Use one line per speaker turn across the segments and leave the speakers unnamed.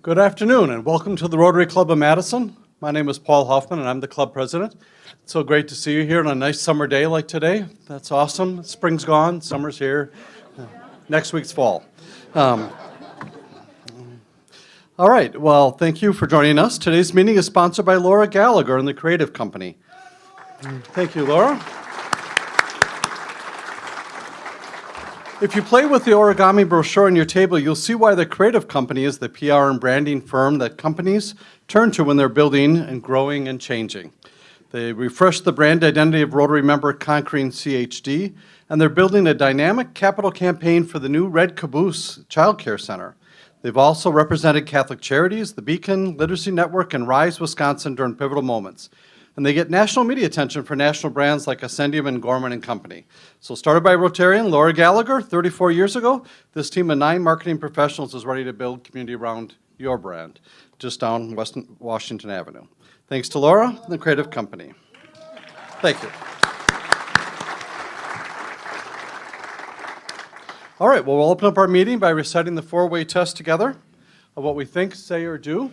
Good afternoon and welcome to the Rotary Club of Madison. My name is Paul Hoffman and I'm the club president. It's so great to see you here on a nice summer day like today. That's awesome. Spring's gone, summer's here. Next week's fall. All right, well, thank you for joining us. Today's meeting is sponsored by Laura Gallagher and the Creative Company. Thank you, Laura. If you play with the origami brochure on your table, you'll see why the Creative Company is the PR and branding firm that companies turn to when they're building and growing and changing. They refresh the brand identity of Rotary member Conquering CHD, and they're building a dynamic capital campaign for the new Red Caboose Child Care Center. They've also represented Catholic Charities, the Beacon, Literacy Network, and Rise Wisconsin during pivotal moments. And they get national media attention for national brands like Ascendium and Gorman and Company. So started by Rotarian Laura Gallagher 34 years ago, this team of 9 marketing professionals is ready to build community around your brand, just down Washington Avenue. Thanks to Laura and the Creative Company. Thank you. All right, well, we'll open up our meeting by reciting the 4-way test together of what we think, say, or do.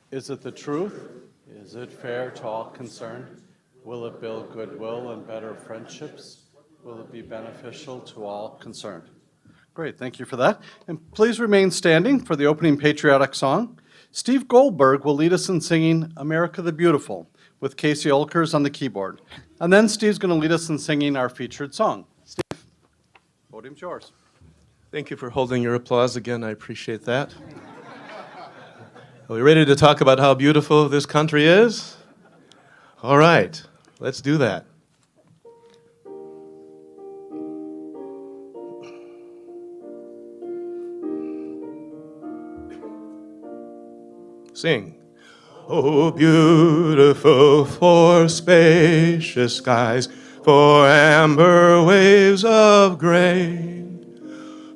Is it the truth? Is it fair to all concerned? Will it build goodwill and better friendships? Will it be beneficial to all concerned? Great, thank you for that. And please remain standing for the opening patriotic song. Steve Goldberg will lead us in singing America the Beautiful with Casey Olkers on the keyboard. And then Steve's going to lead us in singing our featured song. Steve, podium's yours.
Thank you for holding your applause again. I appreciate that. Are we ready to talk about how beautiful this country is? All right, let's do that. Sing. Oh, beautiful for spacious skies, for amber waves of grain,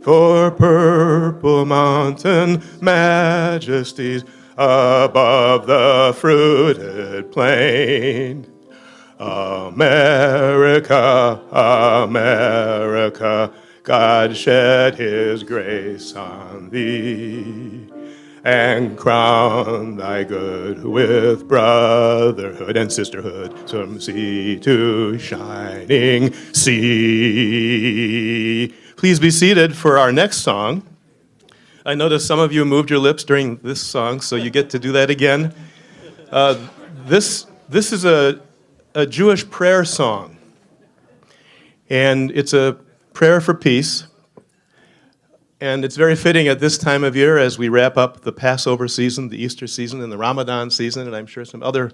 for purple mountain majesties above the fruited plain. America, America, God shed his grace on thee, and crown thy good with brotherhood and sisterhood from sea to shining sea. Please be seated for our next song. I noticed some of you moved your lips during this song, so you get to do that again. This is a Jewish prayer song, and it's a prayer for peace. And it's very fitting at this time of year as we wrap up the Passover season, the Easter season, and the Ramadan season, and I'm sure some other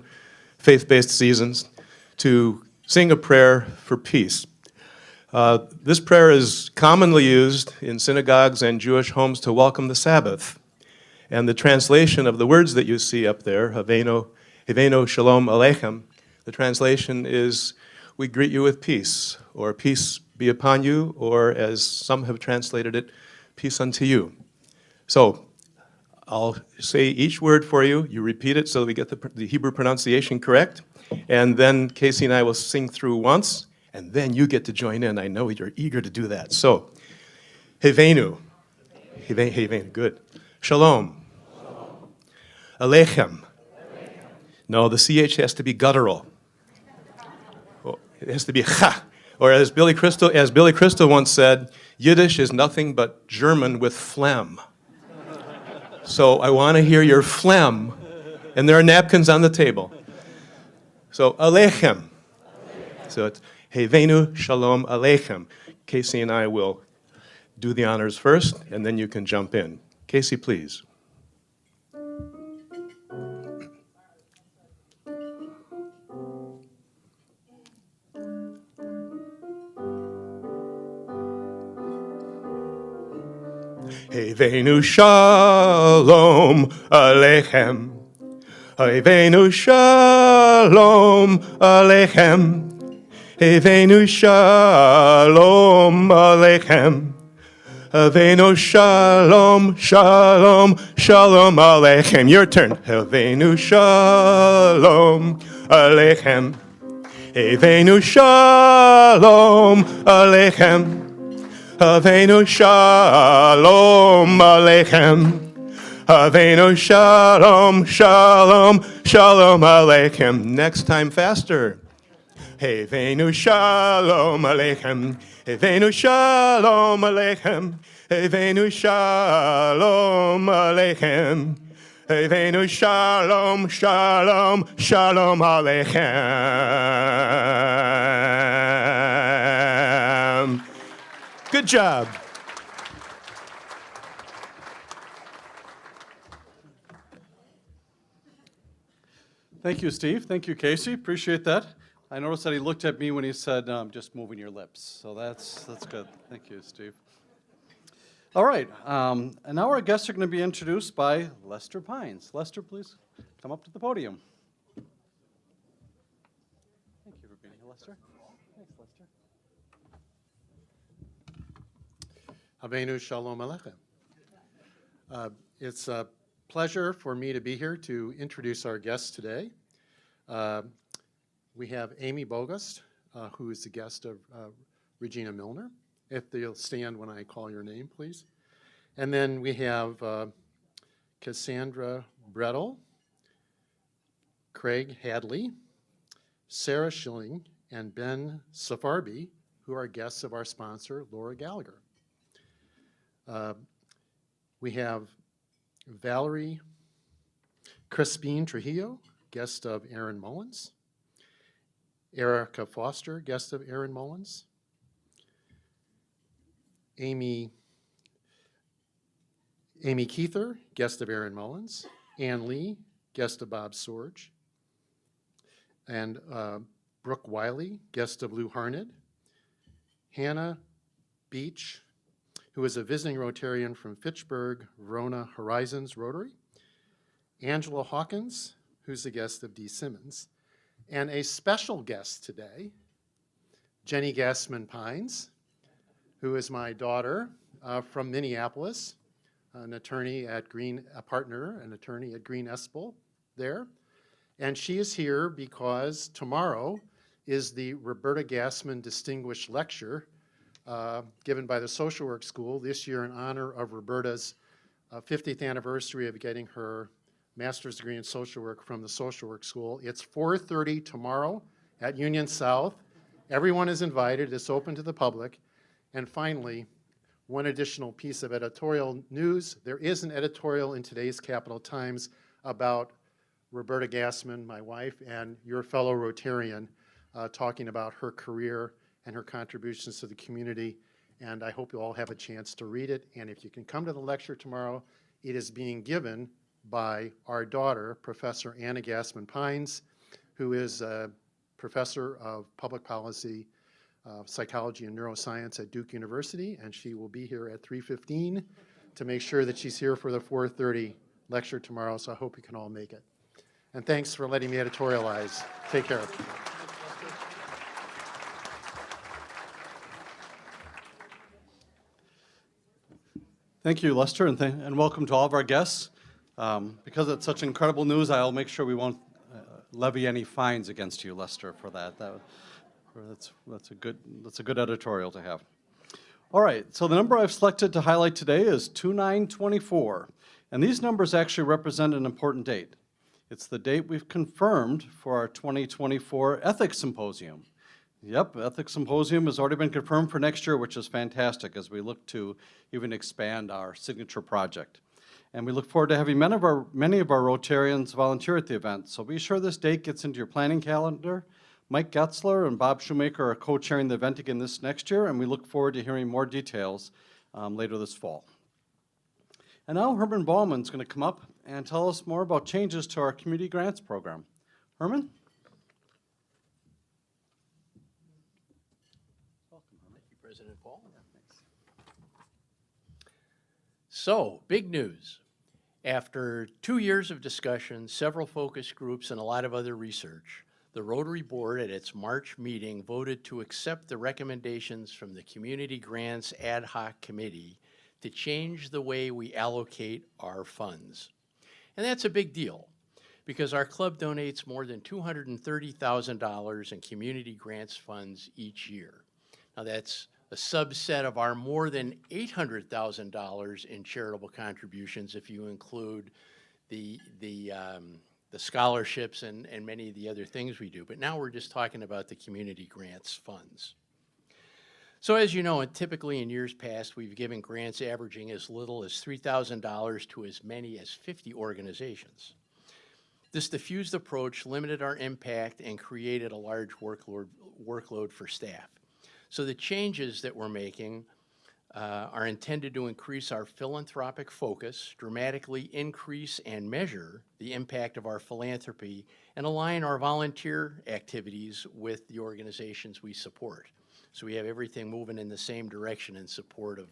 faith-based seasons, to sing a prayer for peace. This prayer is commonly used in synagogues and Jewish homes to welcome the Sabbath. And the translation of the words that you see up there, Havenu Shalom Aleichem, the translation is, we greet you with peace, or peace be upon you, or as some have translated it, peace unto you. So I'll say each word for you. You repeat it so that we get the Hebrew pronunciation correct. And then Casey and I will sing through once, and then you get to join in. I know you're eager to do that. So, Havenu. Havenu, good. Shalom. Aleichem. No, the CH has to be guttural. It has to be cha. Or as Billy Crystal once said, Yiddish is nothing but German with phlegm. So I want to hear your phlegm, and there are napkins on the table. So Aleichem. So it's Havenu Shalom Aleichem. Casey and I will do the honors first, and then you can jump in. Casey, please. Havenu Shalom Aleichem. Havenu Shalom Aleichem. Havenu Shalom Aleichem. Havenu Shalom, Shalom, Shalom Aleichem. Your turn. Havenu Shalom Aleichem. Havenu Shalom Aleichem. Havenu Shalom Aleichem. Avenu Shalom, Shalom, Shalom Aleichem. Next time faster. Avenu Shalom Aleichem, Avenu Shalom Aleichem, Avenu Shalom Aleichem, Avenu Shalom, Shalom, Shalom Aleichem. Good job.
Thank you, Steve. Thank you, Casey. Appreciate that. I noticed that he looked at me when he said, just moving your lips. So that's good. Thank you, Steve. All right. And now our guests are going to be introduced by Lester Pines. Lester, please come up to the podium. Thank you for being here, Lester. Thanks, Lester.
Avenu Shalom Aleichem. It's a pleasure for me to be here to introduce our guests today. We have Amy Bogust, who is the guest of Regina Milner, if they'll stand when I call your name, please. And then we have Cassandra Brettel, Craig Hadley, Sarah Schilling, and Ben Safarbi, who are guests of our sponsor, Laura Gallagher. We have Valerie Crispin Trujillo, guest of Aaron Mullins. Erica Foster, guest of Aaron Mullins. Amy Keither, guest of Aaron Mullins. Ann Lee, guest of Bob Sorge. And Brooke Wiley, guest of Lou Harned. Hannah Beach, who is a visiting Rotarian from Fitchburg, Verona Horizons Rotary. Angela Hawkins, who's the guest of Dee Simmons. And a special guest today, Jenny Gassman Pines, who is my daughter from Minneapolis, an attorney at a partner, an attorney at Green Espel there. And she is here because tomorrow is the Roberta Gassman Distinguished Lecture given by the Social Work School, this year in honor of Roberta's 50th anniversary of getting her master's degree in social work from the Social Work School. It's 4:30 tomorrow at Union South. Everyone is invited. It's open to the public. And finally, one additional piece of editorial news. There is an editorial in today's Capital Times about Roberta Gassman, my wife, and your fellow Rotarian, talking about her career and her contributions to the community. And I hope you all have a chance to read it. And if you can come to the lecture tomorrow, it is being given by our daughter, Professor Anna Gassman Pines, who is a professor of public policy, psychology, and neuroscience at Duke University. And she will be here at 3:15 to make sure that she's here for the 4:30 lecture tomorrow. So I hope you can all make it. And thanks for letting me editorialize. Take care.
Thank you, Lester, and welcome to all of our guests. Because it's such incredible news, I'll make sure we won't levy any fines against you, Lester, for that. That's a good editorial to have. All right, so the number I've selected to highlight today is 2924, and these numbers actually represent an important date. It's the date we've confirmed for our 2024 Ethics Symposium. Yep, Ethics Symposium has already been confirmed for next year, which is fantastic as we look to even expand our signature project. And we look forward to having many of our Rotarians volunteer at the event. So be sure this date gets into your planning calendar. Mike Getzler and Bob Shoemaker are co-chairing the event again this next year, and we look forward to hearing more details later this fall. And now Herman Bauman's going to come up and tell us more about changes to our community grants program. Herman?
Thank you, President Paul. So, big news. After 2 years of discussion, several focus groups, and a lot of other research, the Rotary Board at its March meeting voted to accept the recommendations from the Community Grants Ad Hoc Committee to change the way we allocate our funds. And that's a big deal because our club donates more than $230,000 in community grants funds each year. Now that's a subset of our more than $800,000 in charitable contributions if you include the scholarships and many of the other things we do. But now we're just talking about the community grants funds. So as you know, and typically in years past, we've given grants averaging as little as $3,000 to as many as 50 organizations. This diffused approach limited our impact and created a large workload for staff. So the changes that we're making are intended to increase our philanthropic focus, dramatically increase and measure the impact of our philanthropy, and align our volunteer activities with the organizations we support. So we have everything moving in the same direction in support of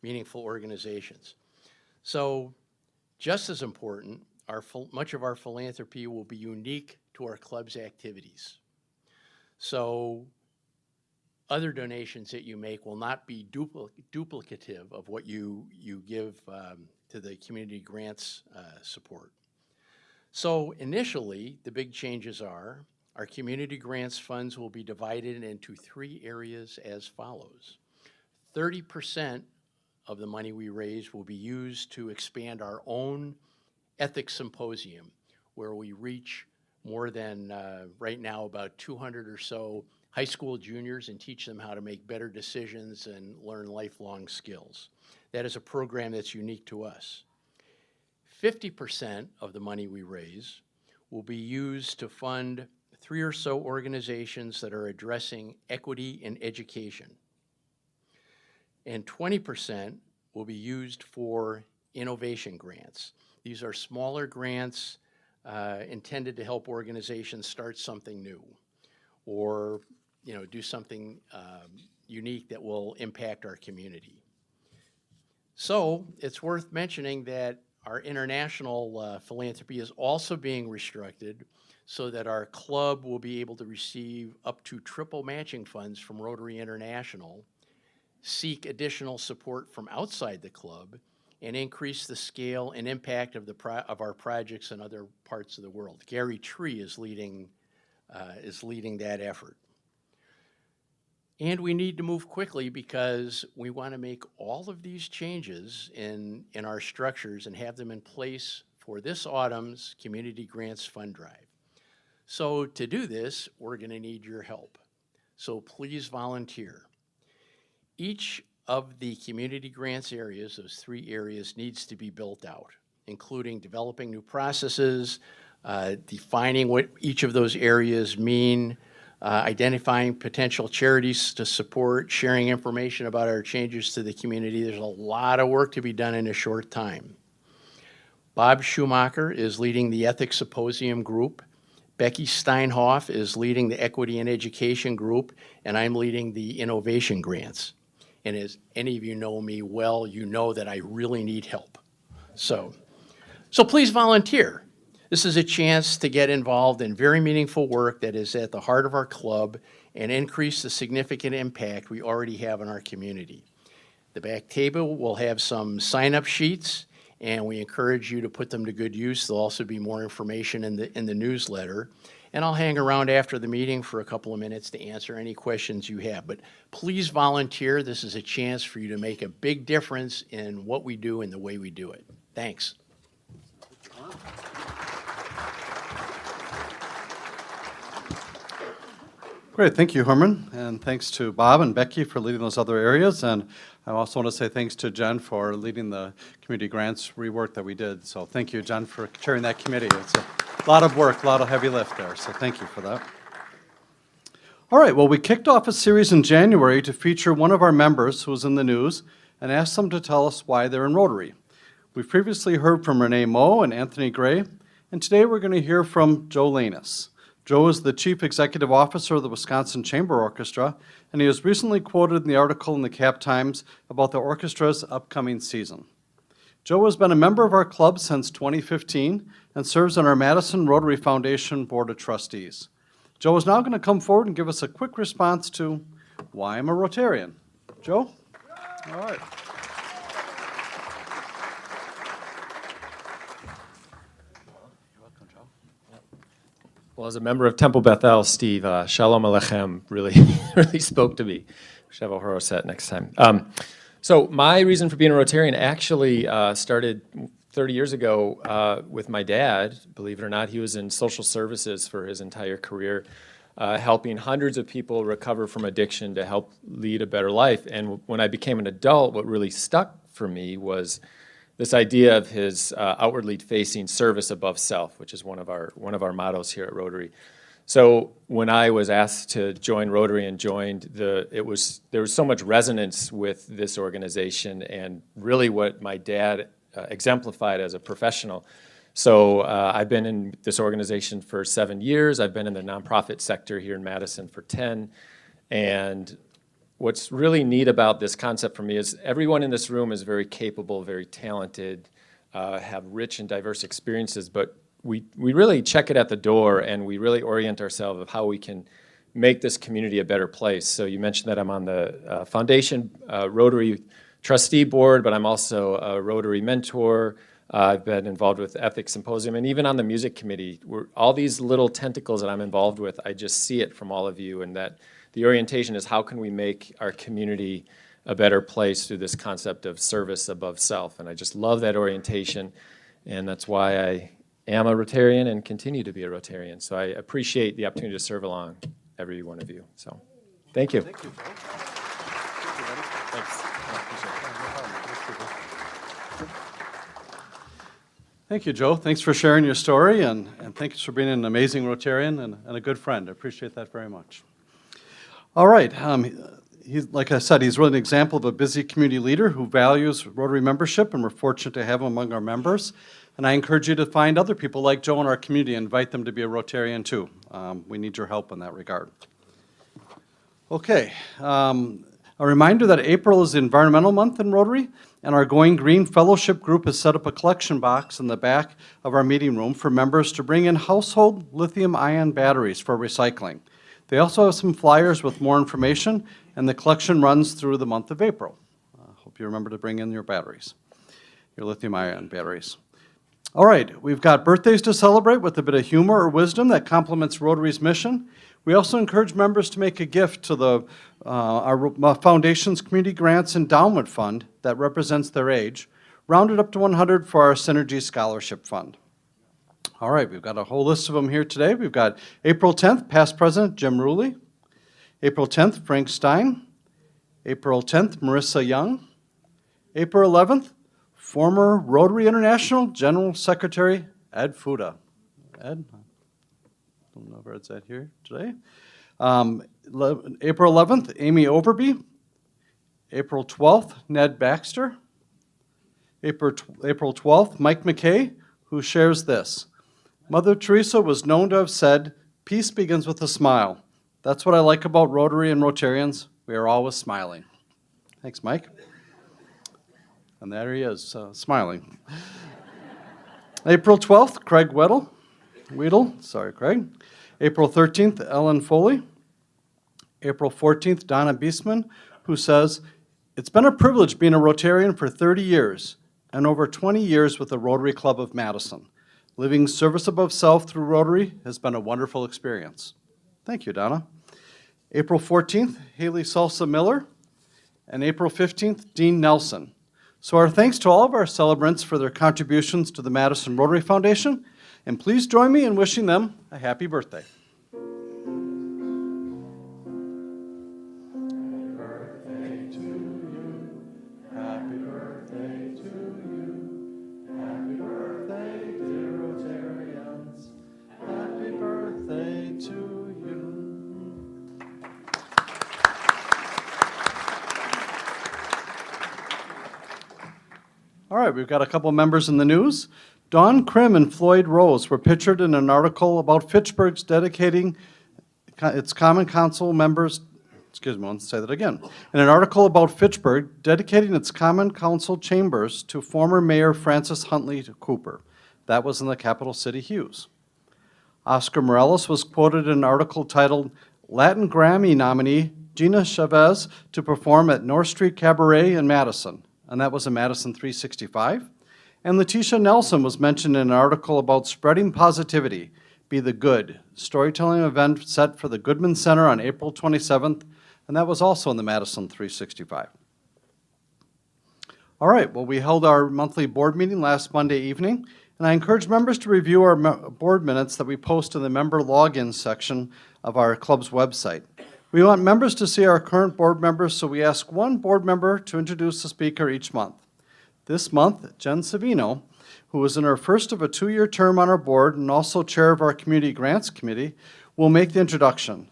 meaningful organizations. So just as important, much of our philanthropy will be unique to our club's activities. So other donations that you make will not be duplicative of what you give to the community grants support. So initially, the big changes are our community grants funds will be divided into 3 areas as follows. 30% of the money we raise will be used to expand our own ethics symposium, where we reach more than, right now, about 200 or so high school juniors and teach them how to make better decisions and learn lifelong skills. That is a program that's unique to us. 50% of the money we raise will be used to fund 3 or so organizations that are addressing equity in education. And 20% will be used for innovation grants. These are smaller grants intended to help organizations start something new or do something unique that will impact our community. So it's worth mentioning that our international philanthropy is also being restricted so that our club will be able to receive up to triple matching funds from Rotary International, seek additional support from outside the club, and increase the scale and impact of our projects in other parts of the world. Gary Tree is leading that effort. And we need to move quickly because we want to make all of these changes in our structures and have them in place for this autumn's Community Grants Fund Drive. So to do this, we're going to need your help. So please volunteer. Each of the community grants areas, those 3 areas, needs to be built out, including developing new processes, defining what each of those areas mean, identifying potential charities to support, sharing information about our changes to the community. There's a lot of work to be done in a short time. Bob Schumacher is leading the Ethics Symposium group. Becky Steinhoff is leading the Equity in Education group, and I'm leading the Innovation Grants. And as any of you know me well, you know that I really need help. So please volunteer. This is a chance to get involved in very meaningful work that is at the heart of our club and increase the significant impact we already have in our community. The back table will have some sign-up sheets, and we encourage you to put them to good use. There'll also be more information in the newsletter. And I'll hang around after the meeting for a couple of minutes to answer any questions you have. But please volunteer. This is a chance for you to make a big difference in what we do and the way we do it. Thanks.
Great, thank you, Herman, and thanks to Bob and Becky for leading those other areas, and I also want to say thanks to Jen for leading the community grants rework that we did. So thank you, Jen, for chairing that committee. It's a lot of work, a lot of heavy lift there, so thank you for that. All right, well, we kicked off a series in January to feature one of our members who was in the news and asked them to tell us why they're in Rotary. We've previously heard from Renee Moe and Anthony Gray, and today we're going to hear from Joe Lanus. Joe is the Chief Executive Officer of the Wisconsin Chamber Orchestra, and he was recently quoted in the article in the Cap Times about the orchestra's upcoming season. Joe has been a member of our club since 2015 and serves on our Madison Rotary Foundation Board of Trustees. Joe is now going to come forward and give us a quick response to why I'm a Rotarian. Joe? All right.
Well, as a member of Temple Bethel, Steve, Shalom Aleichem really spoke to me. Should have a horror set next time. So my reason for being a Rotarian actually started 30 years ago with my dad. Believe it or not, he was in social services for his entire career, helping hundreds of people recover from addiction to help lead a better life. And when I became an adult, what really stuck for me was this idea of his outwardly facing service above self, which is one of our mottos here at Rotary. So when I was asked to join Rotary and joined there was so much resonance with this organization and really what my dad exemplified as a professional. So I've been in this organization for 7 years. I've been in the nonprofit sector here in Madison for 10. And what's really neat about this concept for me is everyone in this room is very capable, very talented, have rich and diverse experiences, but we really check it at the door and we really orient ourselves of how we can make this community a better place. So you mentioned that I'm on the Foundation Rotary Trustee Board, but I'm also a Rotary mentor. I've been involved with Ethics Symposium and even on the Music Committee. All these little tentacles that I'm involved with, I just see it from all of you, and that the orientation is how can we make our community a better place through this concept of service above self. And I just love that orientation, and that's why I am a Rotarian and continue to be a Rotarian. So I appreciate the opportunity to serve along every one of you. So thank you.
Thank you, Joe.
Thanks. I appreciate it.
Thank you, Joe. Thanks for sharing your story, and thanks for being an amazing Rotarian and a good friend. I appreciate that very much. All right. Like I said, he's really an example of a busy community leader who values Rotary membership, and we're fortunate to have him among our members. And I encourage you to find other people like Joe in our community and invite them to be a Rotarian too. We need your help in that regard. Okay. A reminder that April is the Environmental Month in Rotary, and our Going Green Fellowship Group has set up a collection box in the back of our meeting room for members to bring in household lithium-ion batteries for recycling. They also have some flyers with more information, and the collection runs through the month of April. Hope you remember to bring in your batteries, your lithium-ion batteries. All right, we've got birthdays to celebrate with a bit of humor or wisdom that complements Rotary's mission. We also encourage members to make a gift to our foundation's Community Grants Endowment Fund that represents their age, rounded up to 100 for our Synergy Scholarship Fund. All right, we've got a whole list of them here today. We've got April 10th, past president Jim Ruley. April 10th, Frank Stein. April 10th, Marissa Young. April 11th, former Rotary International General Secretary Ed Fuda. Ed? I don't know where it's at here today. April 11th, Amy Overby. April 12th, Ned Baxter. April 12th, Mike McKay, who shares this. Mother Teresa was known to have said, "Peace begins with a smile." That's what I like about Rotary and Rotarians. We are always smiling. Thanks, Mike. And there he is, smiling. April 12th, Craig Weedle. Sorry, Craig. April 13th, Ellen Foley. April 14th, Donna Beesman, who says, "It's been a privilege being a Rotarian for 30 years and over 20 years with the Rotary Club of Madison. Living service above self through Rotary has been a wonderful experience." Thank you, Donna. April 14th, Haley Salsa Miller. And April 15th, Dean Nelson. So our thanks to all of our celebrants for their contributions to the Madison Rotary Foundation, and please join me in wishing them a happy birthday. All right, we've got a couple members in the news. Dawn Krim and Floyd Rose were pictured in an article about Fitchburg's dedicating its Common Council members, excuse me, let's say that again. In an article about Fitchburg dedicating its Common Council chambers to former Mayor Francis Huntley Cooper. That was in the Capital City Hughes. Oscar Morales was quoted in an article titled Latin Grammy nominee Gina Chavez to perform at North Street Cabaret in Madison. And that was in Madison 365. And Letitia Nelson was mentioned in an article about spreading positivity, Be the Good, storytelling event set for the Goodman Center on April 27th, and that was also in the Madison 365. All right, well, we held our monthly board meeting last Monday evening, and I encourage members to review our board minutes that we post in the member login section of our club's website. We want members to see our current board members, so we ask one board member to introduce the speaker each month. This month, Jen Savino, who was in her first of a 2-year term on our board and also chair of our Community Grants Committee, will make the introduction.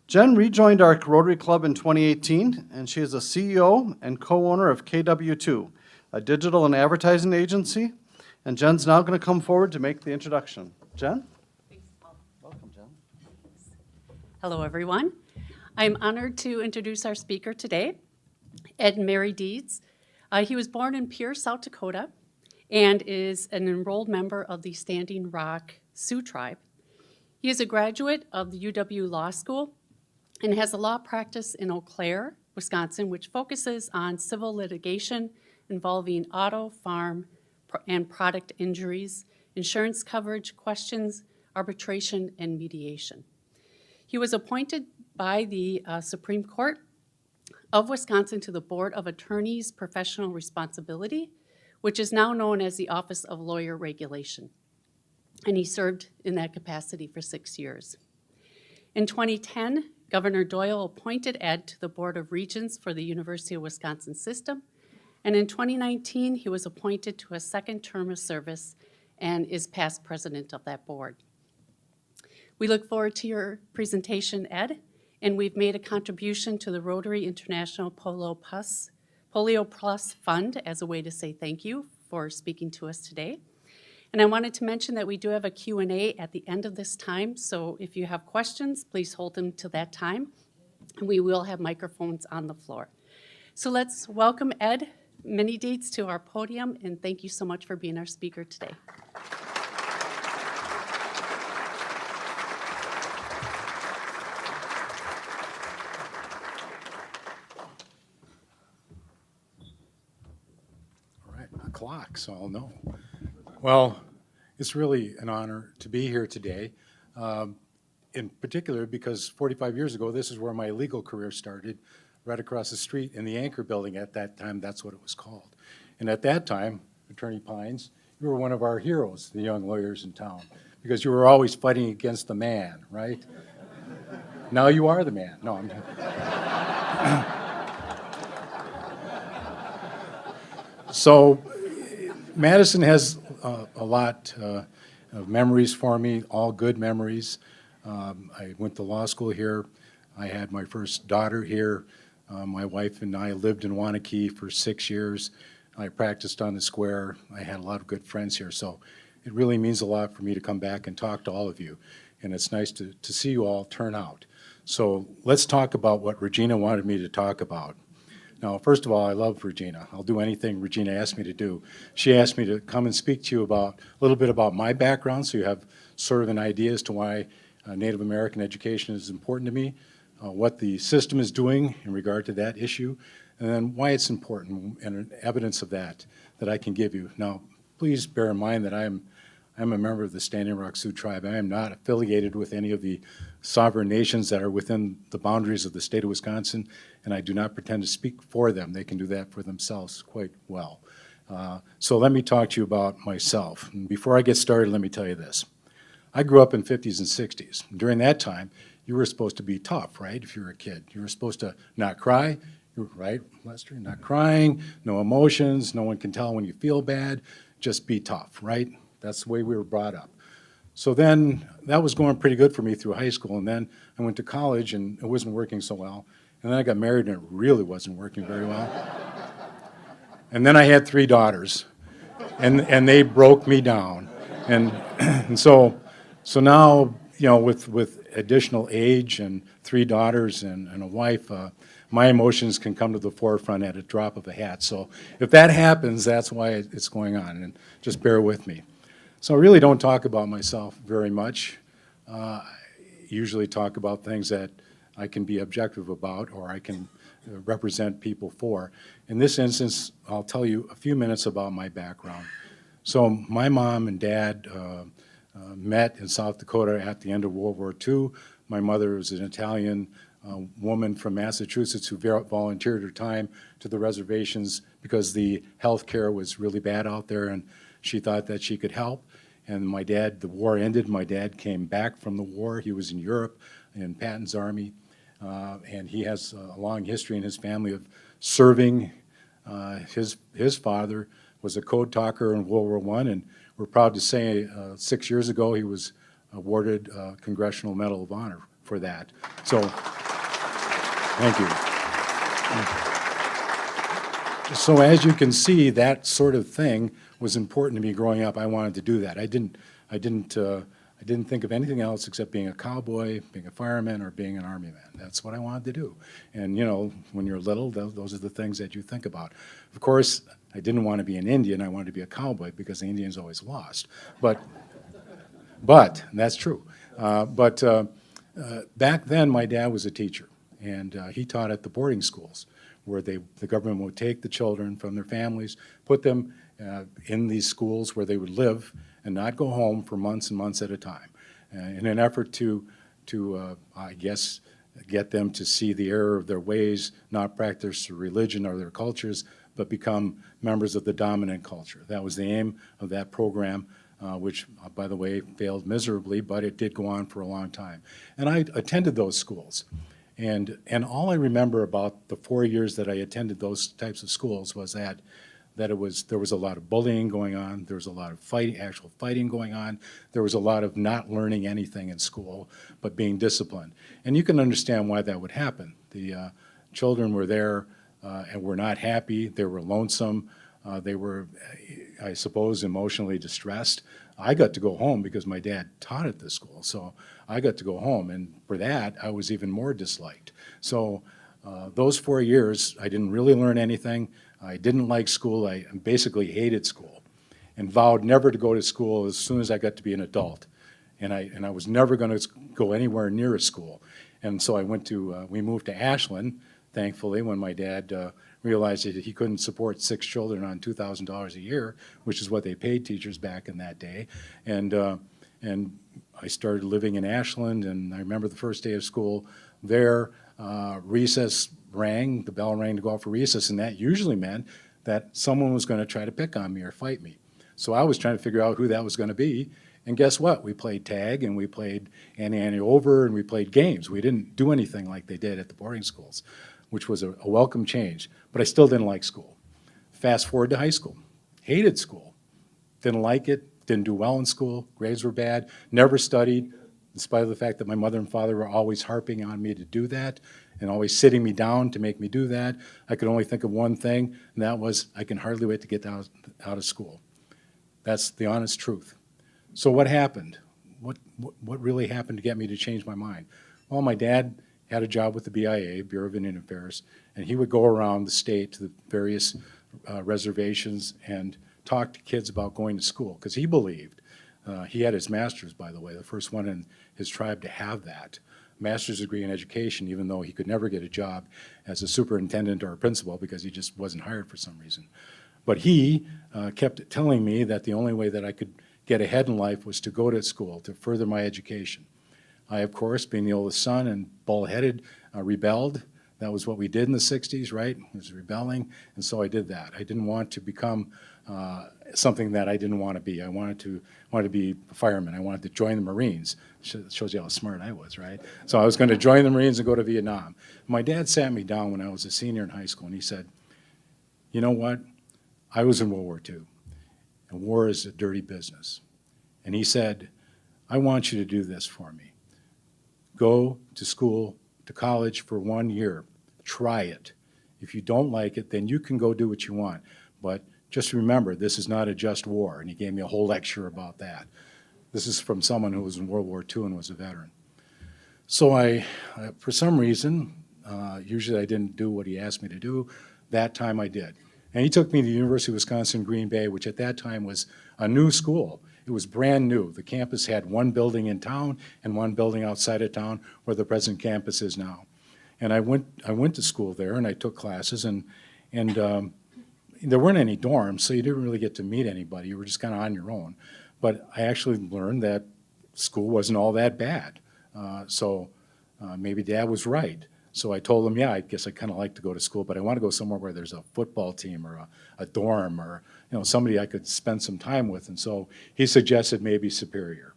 Jen rejoined our Rotary Club in 2018, and she is a CEO and co-owner of KW2, a digital and advertising agency. And Jen's now going to come forward to make the introduction. Jen?
Thanks, Paul.
Welcome, Jen.
Hello, everyone. I'm honored to introduce our speaker today, Ed Manydeeds. He was born in Pierce, South Dakota, and is an enrolled member of the Standing Rock Sioux Tribe. He is a graduate of the UW Law School and has a law practice in Eau Claire, Wisconsin, which focuses on civil litigation involving auto, farm, and product injuries, insurance coverage questions, arbitration, and mediation. He was appointed by the Supreme Court of Wisconsin to the Board of Attorneys' Professional Responsibility, which is now known as the Office of Lawyer Regulation. And he served in that capacity for 6 years. In 2010, Governor Doyle appointed Ed to the Board of Regents for the University of Wisconsin system. And in 2019, he was appointed to a second term of service and is past president of that board. We look forward to your presentation, Ed, and we've made a contribution to the Rotary International Polio Plus Fund as a way to say thank you for speaking to us today. And I wanted to mention that we do have a Q&A at the end of this time, so if you have questions, please hold them to that time. And we will have microphones on the floor. So let's welcome Ed Manydeeds to our podium, and thank you so much for being our speaker today.
All right, a clock, so I'll know. Well, it's really an honor to be here today, in particular because 45 years ago, this is where my legal career started, right across the street in the Anchor Building. At that time, that's what it was called. And at that time, Attorney Pines, you were one of our heroes, the young lawyers in town, because you were always fighting against the man, right? Now you are the man. No, I'm So Madison has a lot of memories for me, all good memories. I went to law school here. I had my first daughter here. My wife and I lived in Wanakee for 6 years. I practiced on the square. I had a lot of good friends here. So it really means a lot for me to come back and talk to all of you. And it's nice to see you all turn out. So let's talk about what Regina wanted me to talk about. Now, first of all, I love Regina. I'll do anything Regina asked me to do. She asked me to come and speak to you about a little bit about my background, so you have sort of an idea as to why Native American education is important to me, what the system is doing in regard to that issue, and then why it's important and evidence of that I can give you. Now, please bear in mind that I'm a member of the Standing Rock Sioux Tribe. I am not affiliated with any of the sovereign nations that are within the boundaries of the state of Wisconsin, and I do not pretend to speak for them. They can do that for themselves quite well. So let me talk to you about myself. And before I get started, let me tell you this. I grew up in 50s and 60s. During that time, you were supposed to be tough, right, if you were a kid. You were supposed to not cry, right, Lester? Not crying, no emotions, no one can tell when you feel bad, just be tough, right? That's the way we were brought up. So then that was going pretty good for me through high school, and then I went to college and it wasn't working so well. And then I got married and it really wasn't working very well. And then I had 3 daughters, and they broke me down. And so now, you know, with additional age and 3 daughters and a wife, my emotions can come to the forefront at a drop of a hat. So if that happens, that's why it's going on, and just bear with me. So I really don't talk about myself very much. I usually talk about things that I can be objective about or I can represent people for. In this instance, I'll tell you a few minutes about my background. So my mom and dad met in South Dakota at the end of World War II. My mother was an Italian woman from Massachusetts who volunteered her time to the reservations because the health care was really bad out there, and she thought that she could help. And my dad, the war ended. My dad came back from the war. He was in Europe in Patton's army, and he has a long history in his family of serving. His father was a code talker in World War I, and we're proud to say 6 years ago he was awarded a Congressional Medal of Honor for that. So, thank you. So as you can see, that sort of thing was important to me growing up. I wanted to do that. I didn't think of anything else except being a cowboy, being a fireman, or being an army man. That's what I wanted to do. And you know, when you're little, those are the things that you think about. Of course, I didn't want to be an Indian. I wanted to be a cowboy because the Indians always lost. But that's true. Back then, my dad was a teacher, and he taught at the boarding schools, where the government would take the children from their families, put them in these schools where they would live and not go home for months and months at a time, in an effort to I guess, get them to see the error of their ways, not practice their religion or their cultures, but become members of the dominant culture. That was the aim of that program, which, by the way, failed miserably, but it did go on for a long time. And I attended those schools. And all I remember about the 4 years that I attended those types of schools was that there was a lot of bullying going on, there was a lot of actual fighting going on, there was a lot of not learning anything in school, but being disciplined. And you can understand why that would happen. The children were there and were not happy, they were lonesome, they were, I suppose, emotionally distressed. I got to go home because my dad taught at this school, so I got to go home, and for that, I was even more disliked. So those 4 years, I didn't really learn anything. I didn't like school. I basically hated school and vowed never to go to school as soon as I got to be an adult. And I was never going to go anywhere near a school. And so we moved to Ashland, thankfully, when my dad realized that he couldn't support 6 children on $2,000 a year, which is what they paid teachers back in that day. And I started living in Ashland, and I remember the first day of school there, recess rang, the bell rang to go out for recess, and that usually meant that someone was going to try to pick on me or fight me. So I was trying to figure out who that was going to be, and guess what? We played tag, and we played Annie Over, and we played games. We didn't do anything like they did at the boarding schools, which was a welcome change, but I still didn't like school. Fast forward to high school. Hated school. Didn't like it, didn't do well in school, grades were bad, never studied, in spite of the fact that my mother and father were always harping on me to do that and always sitting me down to make me do that. I could only think of one thing, and that was I can hardly wait to get out of school. That's the honest truth. So what happened? What really happened to get me to change my mind? Well, my dad had a job with the BIA, Bureau of Indian Affairs, and he would go around the state to the various reservations and talk to kids about going to school, because he believed, he had his master's, by the way, the first one in his tribe to have that, master's degree in education, even though he could never get a job as a superintendent or a principal because he just wasn't hired for some reason. But he kept telling me that the only way that I could get ahead in life was to go to school, to further my education. I, of course, being the oldest son and bull-headed, rebelled. That was what we did in the 60s, right? It was rebelling, and so I did that. I didn't want to become something that I didn't want to be. I wanted to be a fireman. I wanted to join the Marines. Shows you how smart I was, right? So I was going to join the Marines and go to Vietnam. My dad sat me down when I was a senior in high school, and he said, you know what? I was in World War II, and war is a dirty business. And he said, I want you to do this for me. Go to school, to college for 1 year. Try it. If you don't like it, then you can go do what you want. But just remember, this is not a just war. And he gave me a whole lecture about that. This is from someone who was in World War II and was a veteran. So I for some reason, usually I didn't do what he asked me to do. That time I did. And he took me to the University of Wisconsin Green Bay, which at that time was a new school. It was brand new. The campus had one building in town and one building outside of town where the present campus is now. And I went to school there, and I took classes, and there weren't any dorms, so you didn't really get to meet anybody. You were just kind of on your own. But I actually learned that school wasn't all that bad. So maybe Dad was right. So I told him, yeah, I guess I kind of like to go to school, but I want to go somewhere where there's a football team or a dorm or, somebody I could spend some time with. And so he suggested maybe Superior.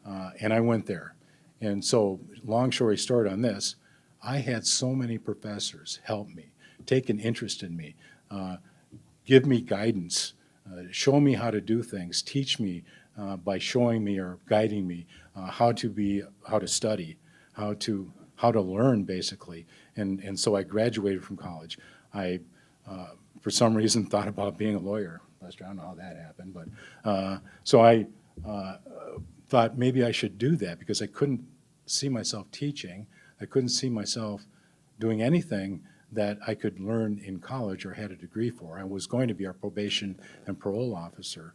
And I went there. And so, long story short on this, I had so many professors help me, take an interest in me, give me guidance, show me how to do things, teach me by showing me or guiding me how to study, how to learn, basically. And so I graduated from college. I, for some reason, thought about being a lawyer. Lester, I don't know how that happened, but so I thought maybe I should do that because I couldn't see myself teaching. I couldn't see myself doing anything that I could learn in college or had a degree for. I was going to be a probation and parole officer.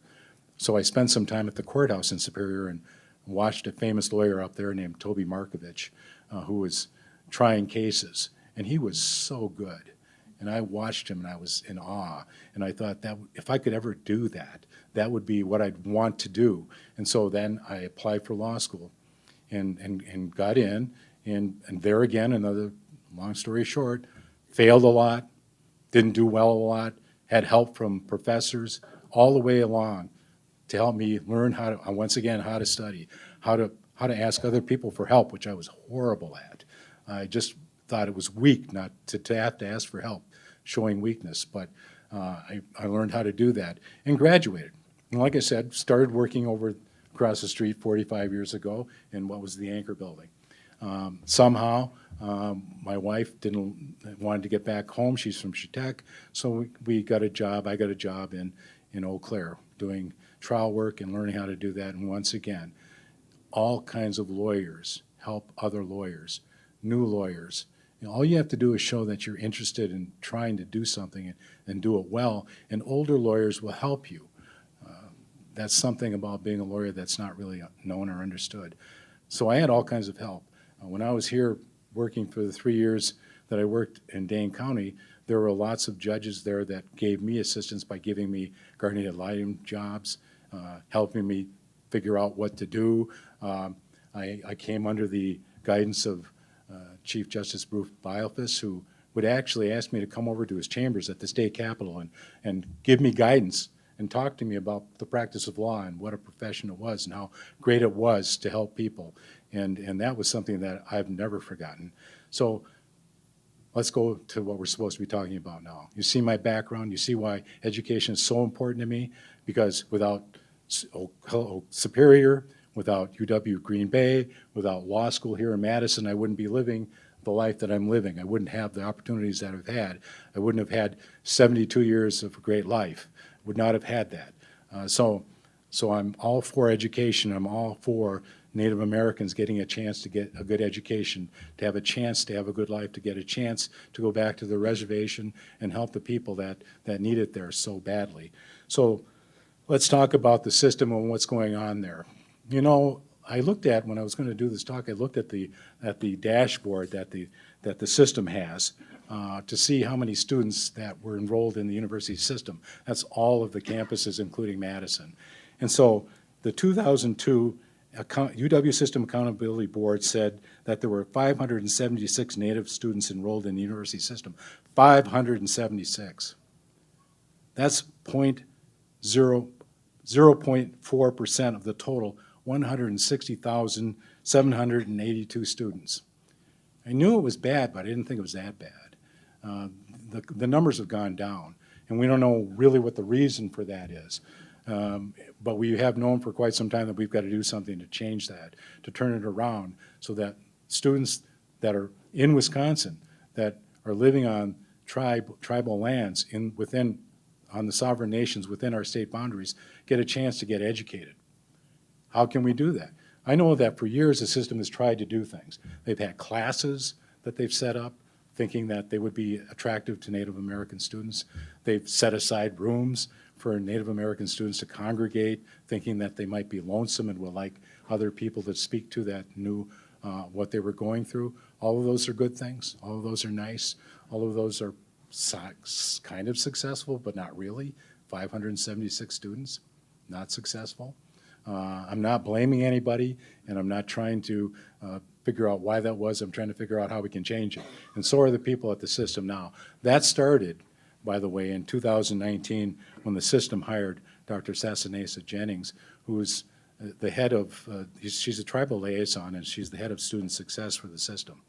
So I spent some time at the courthouse in Superior and watched a famous lawyer up there named Toby Markovich, who was trying cases. And he was so good. And I watched him and I was in awe. And I thought that if I could ever do that, that would be what I'd want to do. And so then I applied for law school and got in. And there again, another long story short, failed a lot, didn't do well a lot, had help from professors all the way along to help me learn how to, once again, how to study, how to ask other people for help, which I was horrible at. I just thought it was weak not to have to ask for help, showing weakness. But I learned how to do that and graduated. And like I said, started working over across the street 45 years ago in what was the Anchor Building. Somehow, my wife wanted to get back home. She's from Chautauqua, so we got a job. I got a job in Eau Claire doing trial work and learning how to do that. And once again, all kinds of lawyers help other lawyers, new lawyers. All you have to do is show that you're interested in trying to do something and do it well, and older lawyers will help you. That's something about being a lawyer that's not really known or understood. So I had all kinds of help. When I was here working for the 3 years that I worked in Dane County, there were lots of judges there that gave me assistance by giving me guardian ad litem jobs, helping me figure out what to do. I came under the guidance of Chief Justice Bruce Biofus, who would actually ask me to come over to his chambers at the state capitol and give me guidance and talk to me about the practice of law and what a profession it was and how great it was to help people. And that was something that I've never forgotten. So let's go to what we're supposed to be talking about now. You see my background. You see why education is so important to me, because without Superior, without UW Green Bay, without law school here in Madison, I wouldn't be living the life that I'm living. I wouldn't have the opportunities that I've had. I wouldn't have had 72 years of a great life. Would not have had that. So I'm all for education. I'm all for Native Americans getting a chance to get a good education, to have a chance to have a good life, to get a chance to go back to the reservation and help the people that need it there so badly. So let's talk about the system and what's going on there. I looked at, when I was going to do this talk, I looked at the dashboard that the system has to see how many students that were enrolled in the university system. That's all of the campuses, including Madison. And so the 2002 UW System Accountability Board said that there were 576 Native students enrolled in the university system. 576. That's 0.4% of the total 160,782 students. I knew it was bad, but I didn't think it was that bad. The numbers have gone down, and we don't know really what the reason for that is. But we have known for quite some time that we've got to do something to change that, to turn it around so that students that are in Wisconsin, that are living on tribal lands on the sovereign nations within our state boundaries, get a chance to get educated. How can we do that? I know that for years the system has tried to do things. They've had classes that they've set up, thinking that they would be attractive to Native American students. They've set aside rooms for Native American students to congregate, thinking that they might be lonesome and would like other people to speak to that knew what they were going through. All of those are good things. All of those are nice. All of those are kind of successful, but not really. 576 students, not successful. I'm not blaming anybody, and I'm not trying to figure out why that was. I'm trying to figure out how we can change it. And so are the people at the system now. That started, by the way, in 2019 when the system hired Dr. Sassanesa Jennings, who is the head of, she's a tribal liaison, and she's the head of student success for the system.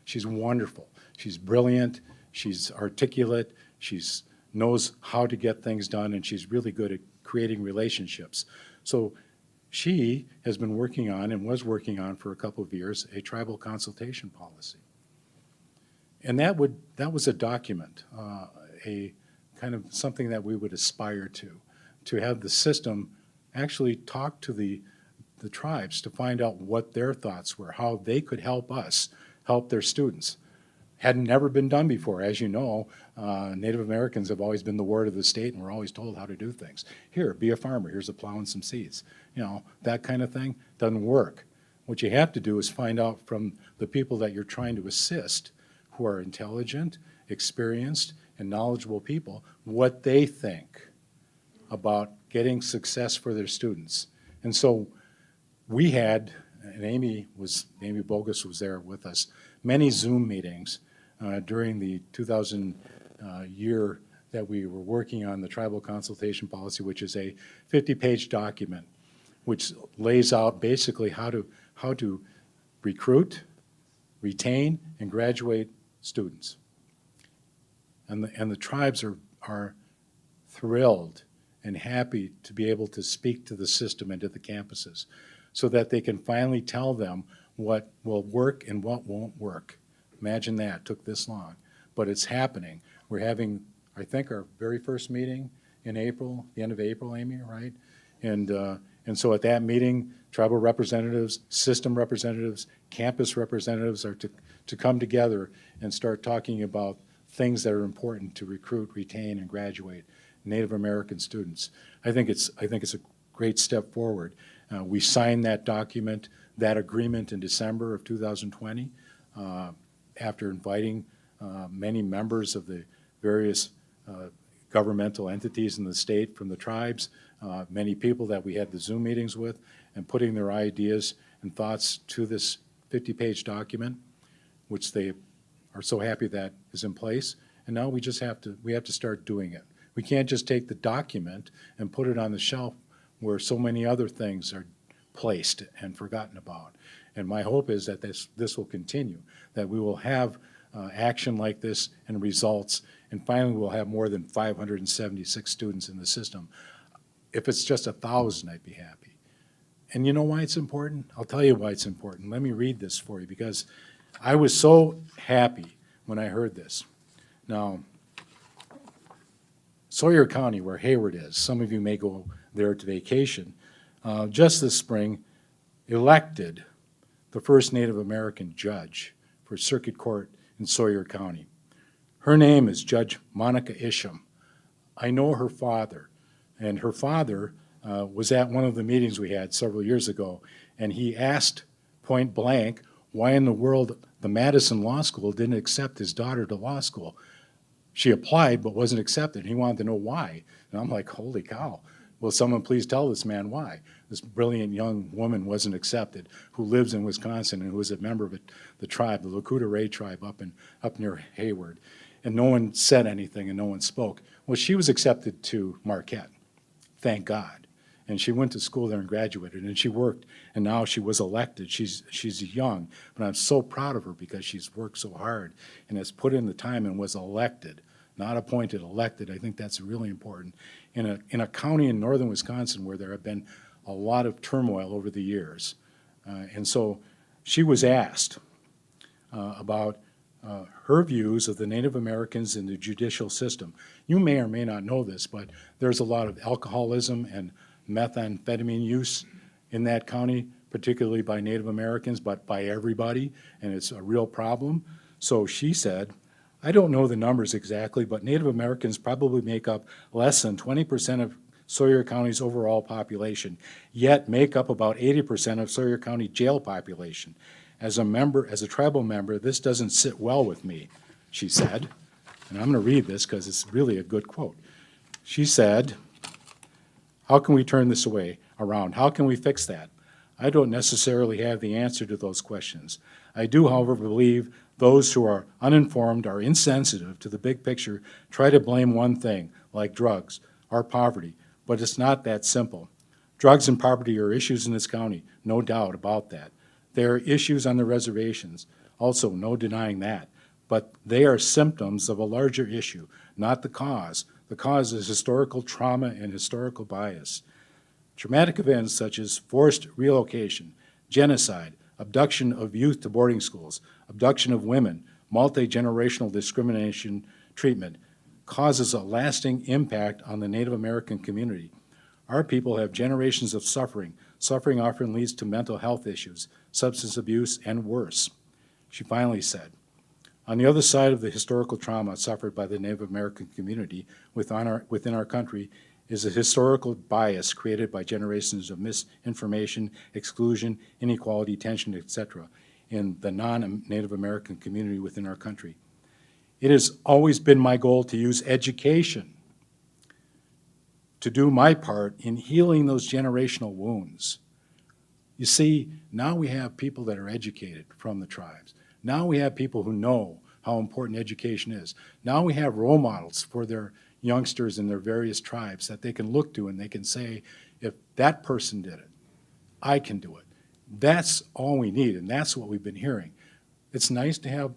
She's wonderful. She's brilliant. She's articulate. She's knows how to get things done, and she's really good at creating relationships. So she has been working on, and was working on for a couple of years, a tribal consultation policy. And that was a document, a kind of something that we would aspire to have the system actually talk to the tribes to find out what their thoughts were, how they could help us help their students. Had never been done before. As you know, Native Americans have always been the word of the state, and we're always told how to do things. Here, be a farmer. Here's a plow and some seeds. You know, that kind of thing doesn't work. What you have to do is find out from the people that you're trying to assist, who are intelligent, experienced, and knowledgeable people, what they think about getting success for their students. And so we had, and Amy Bogus was there with us, many Zoom meetings during the 2000 year that we were working on the tribal consultation policy, which is a 50-page document which lays out basically how to recruit, retain, and graduate students. And the tribes are thrilled and happy to be able to speak to the system and to the campuses so that they can finally tell them what will work and what won't work. Imagine that, it took this long, but it's happening. We're having, I think, our very first meeting in April, the end of April, Amy, right? And so at that meeting, tribal representatives, system representatives, campus representatives are to come together and start talking about things that are important to recruit, retain, and graduate Native American students. I think it's a great step forward. We signed that document, that agreement in December of 2020, after inviting many members of the various governmental entities in the state from the tribes, many people that we had the Zoom meetings with, and putting their ideas and thoughts to this 50-page document, which they are so happy that is in place. And now we have to start doing it. We can't just take the document and put it on the shelf where so many other things are placed and forgotten about. And my hope is that this will continue, that we will have action like this and results, and finally we'll have more than 576 students in the system. If it's just 1,000, I'd be happy. And you know why it's important? I'll tell you why it's important. Let me read this for you, because I was so happy when I heard this. Now, Sawyer County, where Hayward is, some of you may go there to vacation, just this spring elected the first Native American judge for Circuit Court in Sawyer County. Her name is Judge Monica Isham. I know her father, and her father was at one of the meetings we had several years ago, and he asked point blank why in the world the Madison Law School didn't accept his daughter to law school. She applied but wasn't accepted. He wanted to know why. And I'm like, holy cow. Will someone please tell this man why? This brilliant young woman wasn't accepted, who lives in Wisconsin and who is a member of the tribe, the Lakota Ray tribe up near Hayward. And no one said anything and no one spoke. Well, she was accepted to Marquette, thank God. And she went to school there and graduated, and she worked, and now she was elected. She's young, but I'm so proud of her because she's worked so hard and has put in the time and was elected, not appointed, elected. I think that's really important. In a county in northern Wisconsin where there have been a lot of turmoil over the years. And so she was asked about her views of the Native Americans in the judicial system. You may or may not know this, but there's a lot of alcoholism and methamphetamine use in that county, particularly by Native Americans, but by everybody, and it's a real problem. So she said, I don't know the numbers exactly, but Native Americans probably make up less than 20% of Sawyer County's overall population, yet make up about 80% of Sawyer County jail population. As a tribal member, this doesn't sit well with me, she said. And I'm going to read this because it's really a good quote. She said, how can we turn this around? How can we fix that? I don't necessarily have the answer to those questions. I do, however, believe those who are uninformed or insensitive to the big picture try to blame one thing, like drugs or poverty, but it's not that simple. Drugs and poverty are issues in this county, no doubt about that. There are issues on the reservations, also no denying that, but they are symptoms of a larger issue, not the cause. The cause is historical trauma and historical bias. Traumatic events such as forced relocation, genocide, abduction of youth to boarding schools, abduction of women, multi-generational discrimination treatment, causes a lasting impact on the Native American community. Our people have generations of suffering. Suffering often leads to mental health issues, substance abuse, and worse. She finally said, on the other side of the historical trauma suffered by the Native American community within our country is a historical bias created by generations of misinformation, exclusion, inequality, tension, etc. in the non-Native American community within our country. It has always been my goal to use education to do my part in healing those generational wounds. You see, now we have people that are educated from the tribes. Now we have people who know how important education is. Now we have role models for their youngsters in their various tribes that they can look to and they can say, if that person did it, I can do it. That's all we need, and that's what we've been hearing. It's nice to have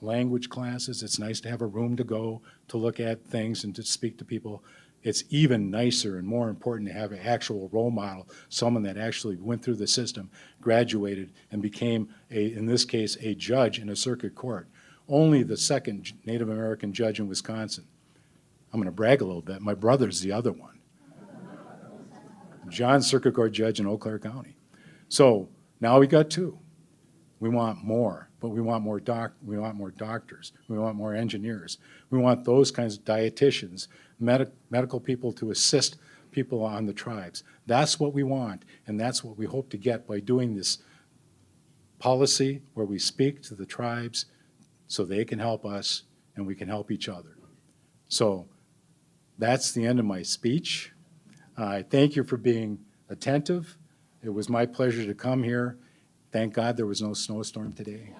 language classes. It's nice to have a room to go to look at things and to speak to people. It's even nicer and more important to have an actual role model, someone that actually went through the system, graduated, and became, in this case, a judge in a circuit court. Only the second Native American judge in Wisconsin. I'm going to brag a little bit. My brother's the other one. John's circuit court judge in Eau Claire County. So now we got two. We want more, but we want more doctors. We want more engineers. We want those kinds of dietitians, medical people to assist people on the tribes. That's what we want, and that's what we hope to get by doing this policy where we speak to the tribes so they can help us and we can help each other. So that's the end of my speech. I thank you for being attentive. It was my pleasure to come here. Thank God there was no snowstorm today.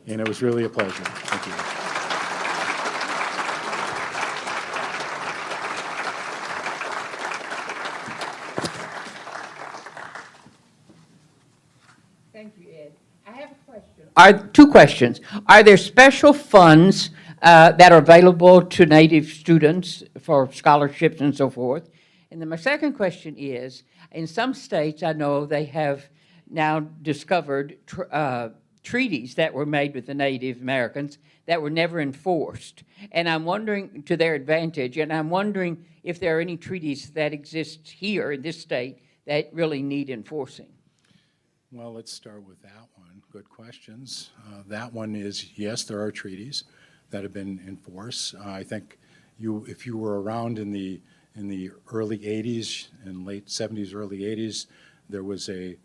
And it was really a pleasure. Thank you.
Thank you, Ed. I have a question. Two questions. Are there special funds that are available to Native students for scholarships and so forth? And then my second question is, in some states, I know they have now discovered treaties that were made with the Native Americans that were never enforced. And I'm wondering, to their advantage, and I'm wondering if there are any treaties that exist here in this state that really need enforcing.
Well, let's start with that one. Good questions. That one is, yes, there are treaties that have been enforced. I think if you were around in the early 80s and late 70s, early 80s, there was a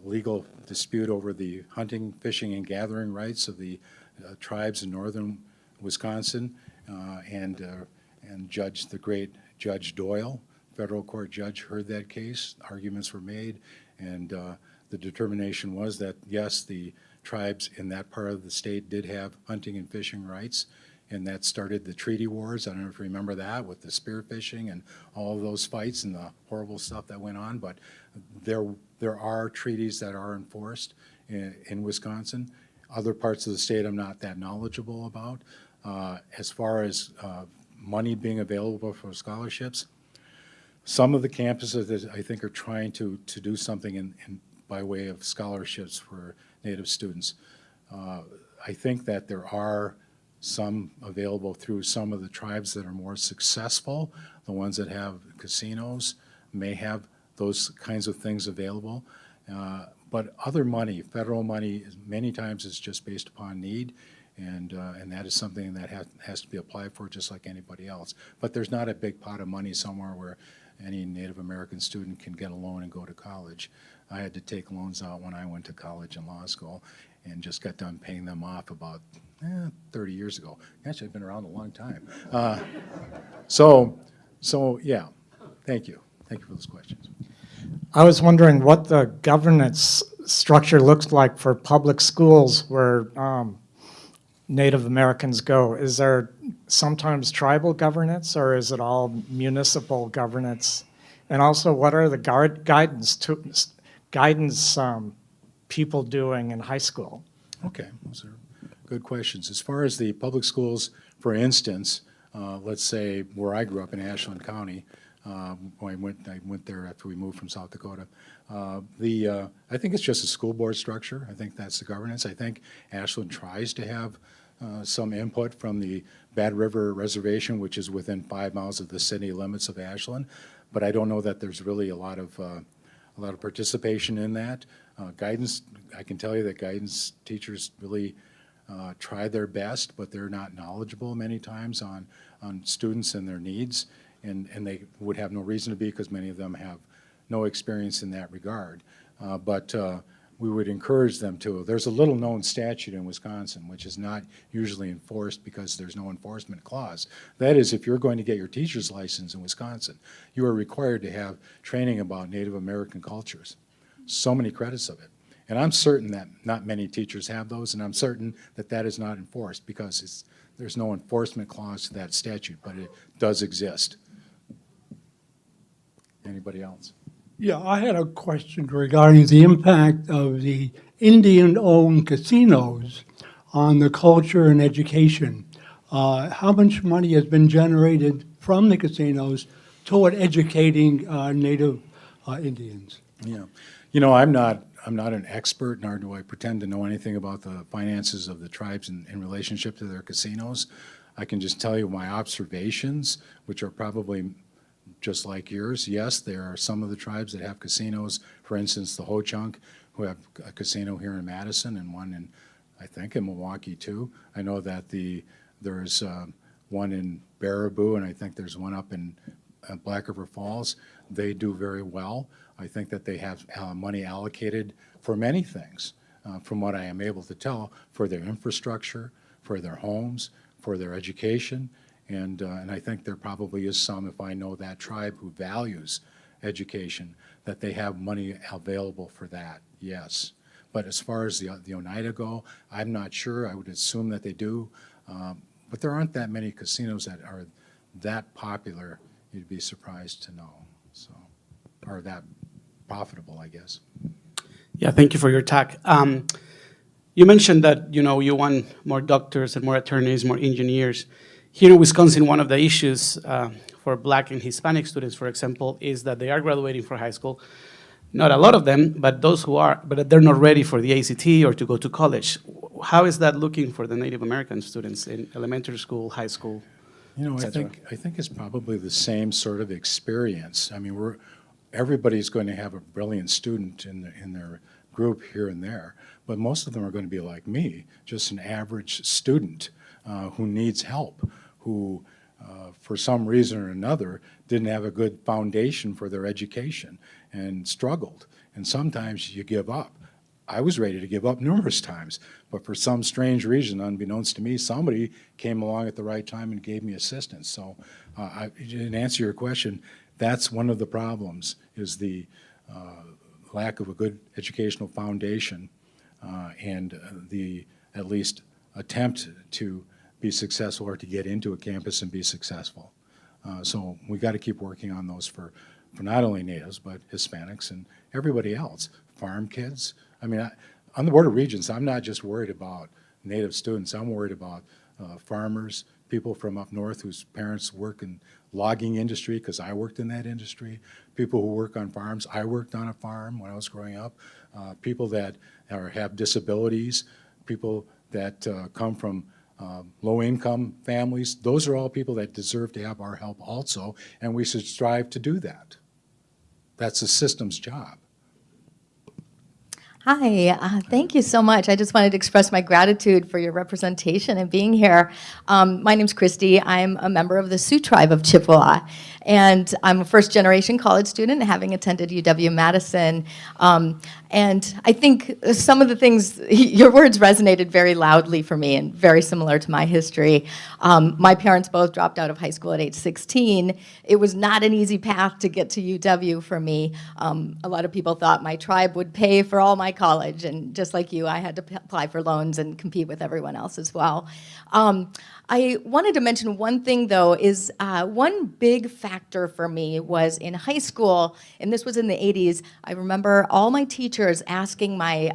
legal dispute over the hunting, fishing, and gathering rights of the tribes in northern Wisconsin, and the great Judge Doyle, federal court judge, heard that case. Arguments were made, and the determination was that, yes, the tribes in that part of the state did have hunting and fishing rights, and that started the treaty wars. I don't know if you remember that, with the spearfishing and all of those fights and the horrible stuff that went on, but there are treaties that are enforced in Wisconsin. Other parts of the state I'm not that knowledgeable about. As far as money being available for scholarships, some of the campuses that I think are trying to do something by way of scholarships for Native students. I think that there are some available through some of the tribes that are more successful. The ones that have casinos may have those kinds of things available. But other money, federal money, many times is just based upon need, and that is something that has to be applied for just like anybody else. But there's not a big pot of money somewhere where any Native American student can get a loan and go to college. I had to take loans out when I went to college and law school and just got done paying them off about 30 years ago. Actually, I've been around a long time. So yeah, thank you. Thank you for those questions.
I was wondering what the governance structure looks like for public schools where Native Americans go. Is there sometimes tribal governance, or is it all municipal governance? And also, what are the guidance people doing in high school?
Okay, those are good questions. As far as the public schools, for instance, let's say where I grew up in Ashland County, I went there after we moved from South Dakota. I think it's just a school board structure. I think that's the governance. I think Ashland tries to have some input from the Bad River Reservation, which is within 5 miles of the city limits of Ashland, but I don't know that there's really a lot of participation in that. Guidance, I can tell you that guidance teachers really try their best, but they're not knowledgeable many times on students and their needs, and they would have no reason to be because many of them have no experience in that regard. But we would encourage them to. There's a little-known statute in Wisconsin, which is not usually enforced because there's no enforcement clause. That is, if you're going to get your teacher's license in Wisconsin, you are required to have training about Native American cultures. So many credits of it. And I'm certain that not many teachers have those, and I'm certain that that is not enforced because there's no enforcement clause to that statute, but it does exist. Anybody else?
Yeah, I had a question regarding the impact of the Indian-owned casinos on the culture and education. How much money has been generated from the casinos toward educating Native Indians?
Yeah, you know, I'm not an expert, nor do I pretend to know anything about the finances of the tribes in relationship to their casinos. I can just tell you my observations, which are probably just like yours. Yes, there are some of the tribes that have casinos. For instance, the Ho-Chunk, who have a casino here in Madison and one in, I think, in Milwaukee too. I know that there's one in Baraboo, and I think there's one up in Black River Falls. They do very well. I think that they have money allocated for many things, from what I am able to tell, for their infrastructure, for their homes, for their education, and I think there probably is some, if I know that tribe who values education, that they have money available for that, yes. But as far as the Oneida go, I'm not sure. I would assume that they do, but there aren't that many casinos that are that popular, you'd be surprised to know, so, or that profitable, I guess.
Yeah, thank you for your talk. You mentioned that, you know, you want more doctors and more attorneys, more engineers. Here in Wisconsin, one of the issues for Black and Hispanic students, for example, is that they are graduating from high school. Not a lot of them, but those who are, but they're not ready for the ACT or to go to college. How is that looking for the Native American students in elementary school, high school?
You know, I think it's probably the same sort of experience. I mean, everybody's going to have a brilliant student in their group here and there, but most of them are going to be like me, just an average student who needs help, who for some reason or another didn't have a good foundation for their education and struggled. And sometimes you give up. I was ready to give up numerous times, but for some strange reason, unbeknownst to me, somebody came along at the right time and gave me assistance. So in answer to your question, that's one of the problems, is the lack of a good educational foundation and the at least attempt to be successful or to get into a campus and be successful. So we got to keep working on those for not only natives, but Hispanics and everybody else, farm kids. I mean, on the Board of Regents, I'm not just worried about native students. I'm worried about farmers, people from up north whose parents work in logging industry, because I worked in that industry, people who work on farms. I worked on a farm when I was growing up, people that have disabilities, people that come from low-income families. Those are all people that deserve to have our help also, and we should strive to do that. That's the system's job.
Hi, thank you so much. I just wanted to express my gratitude for your representation and being here. My name's Christy. I'm a member of the Sioux tribe of Chippewa, and I'm a first-generation college student, having attended UW-Madison. And I think some of the things, your words resonated very loudly for me and very similar to my history. My parents both dropped out of high school at age 16. It was not an easy path to get to UW for me. A lot of people thought my tribe would pay for all my college, and just like you, I had to apply for loans and compete with everyone else as well. I wanted to mention one thing, though, is one big factor for me was in high school, and this was in the 80s, I remember all my teachers asking my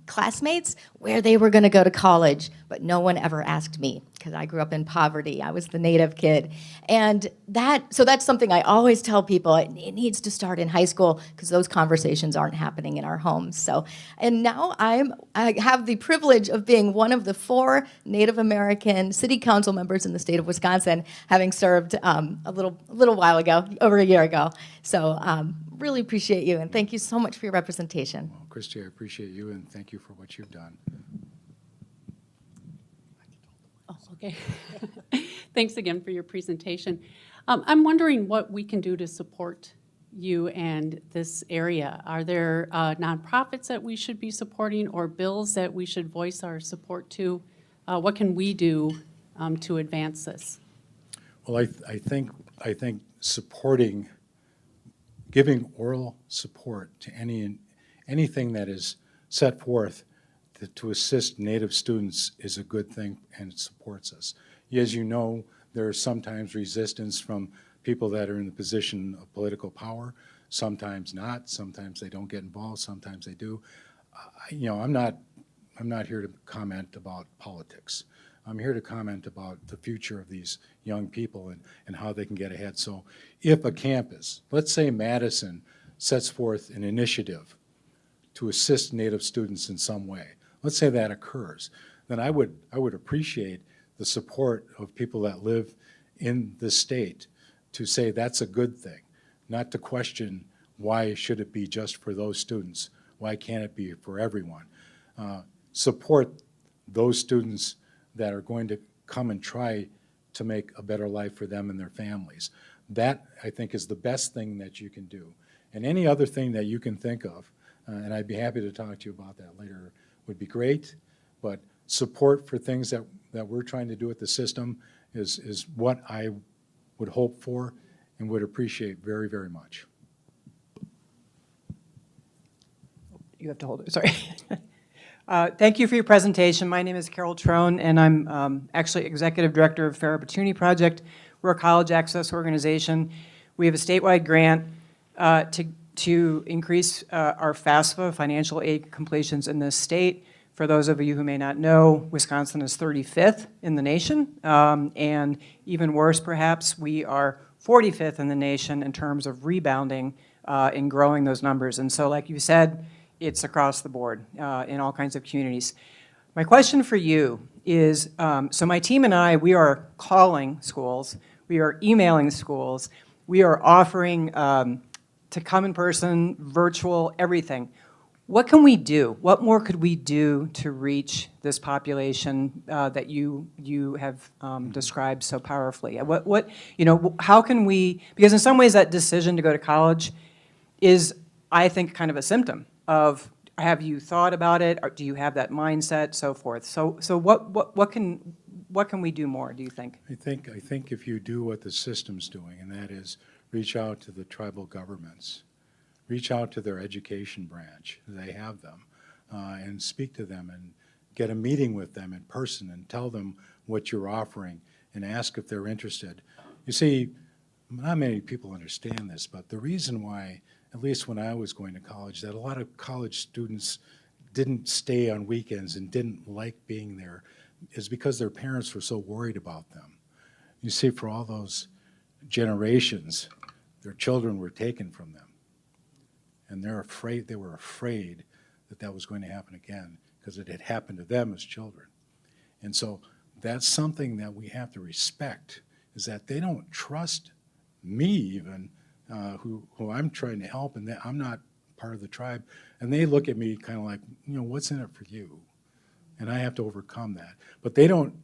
classmates where they were going to go to college, but no one ever asked me because I grew up in poverty. I was the native kid. And so that's something I always tell people, it needs to start in high school because those conversations aren't happening in our homes. So, and now I have the privilege of being one of the 4 Native American city council members in the state of Wisconsin, having served a little while ago, over a year ago. So really appreciate you, and thank you so much for your representation.
Well, Christy, I appreciate you, and thank you for what you've done.
Oh, okay. Thanks again for your presentation. I'm wondering what we can do to support you and this area. Are there nonprofits that we should be supporting or bills that we should voice our support to? What can we do to advance this?
Well, I think supporting, giving oral support to anything that is set forth to assist Native students is a good thing, and it supports us. As you know, there is sometimes resistance from people that are in the position of political power, sometimes not, sometimes they don't get involved, sometimes they do. I'm not here to comment about politics. I'm here to comment about the future of these young people and how they can get ahead. So if a campus, let's say Madison, sets forth an initiative to assist Native students in some way, let's say that occurs, then I would appreciate the support of people that live in the state to say that's a good thing, not to question why should it be just for those students, why can't it be for everyone. Support those students that are going to come and try to make a better life for them and their families. That, I think, is the best thing that you can do. And any other thing that you can think of, and I'd be happy to talk to you about that later, would be great, but support for things that we're trying to do with the system is what I would hope for and would appreciate very, very much.
You have to hold it, sorry. Thank you for your presentation. My name is Carol Trone, and I'm actually Executive Director of Fair Opportunity Project. We're a college access organization. We have a statewide grant to increase our FAFSA, financial aid completions in this state. For those of you who may not know, Wisconsin is 35th in the nation, and even worse perhaps, we are 45th in the nation in terms of rebounding and growing those numbers. And so like you said, it's across the board in all kinds of communities. My question for you is, so my team and I, we are calling schools, we are emailing schools, we are offering to come in person, virtual, everything. What can we do? What more could we do to reach this population that you have described so powerfully? How can we, because in some ways that decision to go to college is, I think, kind of a symptom of, have you thought about it, or do you have that mindset, so forth. So what can we do more, do you think?
I think if you do what the system's doing, and that is reach out to the tribal governments, reach out to their education branch, they have them, and speak to them and get a meeting with them in person and tell them what you're offering and ask if they're interested. You see, not many people understand this, but the reason why, at least when I was going to college, that a lot of college students didn't stay on weekends and didn't like being there is because their parents were so worried about them. You see, for all those generations, their children were taken from them. And they were afraid that that was going to happen again because it had happened to them as children. And so that's something that we have to respect, is that they don't trust me even, who I'm trying to help, and that I'm not part of the tribe, and they look at me kind of like, what's in it for you? And I have to overcome that. But they don't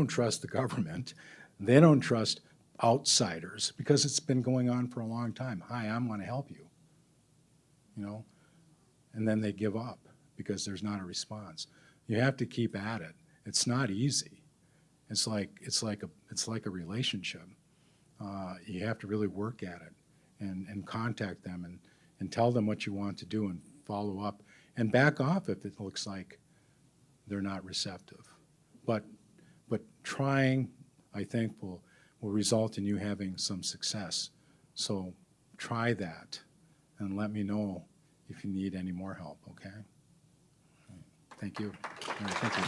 trust the government. They don't trust outsiders because it's been going on for a long time. Hi, I'm going to help you. And then they give up because there's not a response. You have to keep at it. It's not easy. It's like a relationship. You have to really work at it and contact them and tell them what you want to do and follow up and back off if it looks like they're not receptive. But trying, I think, will result in you having some success. So try that and let me know if you need any more help, okay? Thank you. All right, thank you.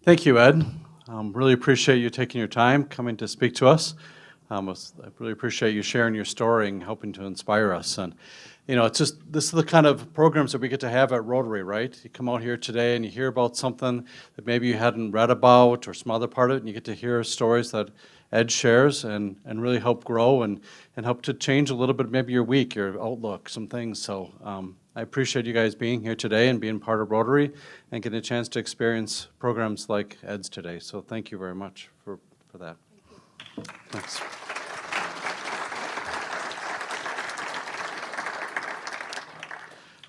Thank you, Ed. Really appreciate you taking your time, coming to speak to us. I really appreciate you sharing your story and helping to inspire us. And, this is the kind of programs that we get to have at Rotary, right? You come out here today and you hear about something that maybe you hadn't read about or some other part of it, and you get to hear stories that Ed shares and really help grow and help to change a little bit maybe your week, your outlook, some things. So I appreciate you guys being here today and being part of Rotary and getting a chance to experience programs like Ed's today. So thank you very much for that. Thanks.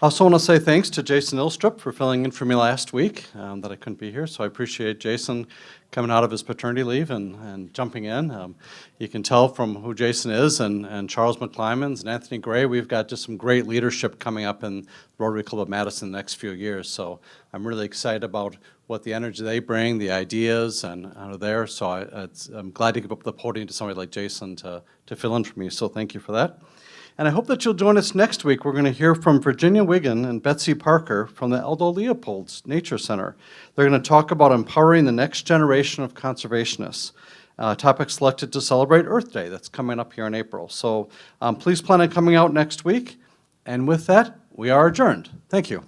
I also want to say thanks to Jason Ilstrup for filling in for me last week that I couldn't be here. So I appreciate Jason coming out of his paternity leave and jumping in. You can tell from who Jason is and Charles McClymans and Anthony Gray, we've got just some great leadership coming up in Rotary Club of Madison the next few years. So I'm really excited about what the energy they bring, the ideas, and are there. So I'm glad to give up the podium to somebody like Jason to fill in for me. So thank you for that. And I hope that you'll join us next week. We're going to hear from Virginia Wiggin and Betsy Parker from the Aldo Leopold's Nature Center. They're going to talk about empowering the next generation of conservationists. Topic selected to celebrate Earth Day. That's coming up here in April. So please plan on coming out next week. And with that, we are adjourned. Thank you.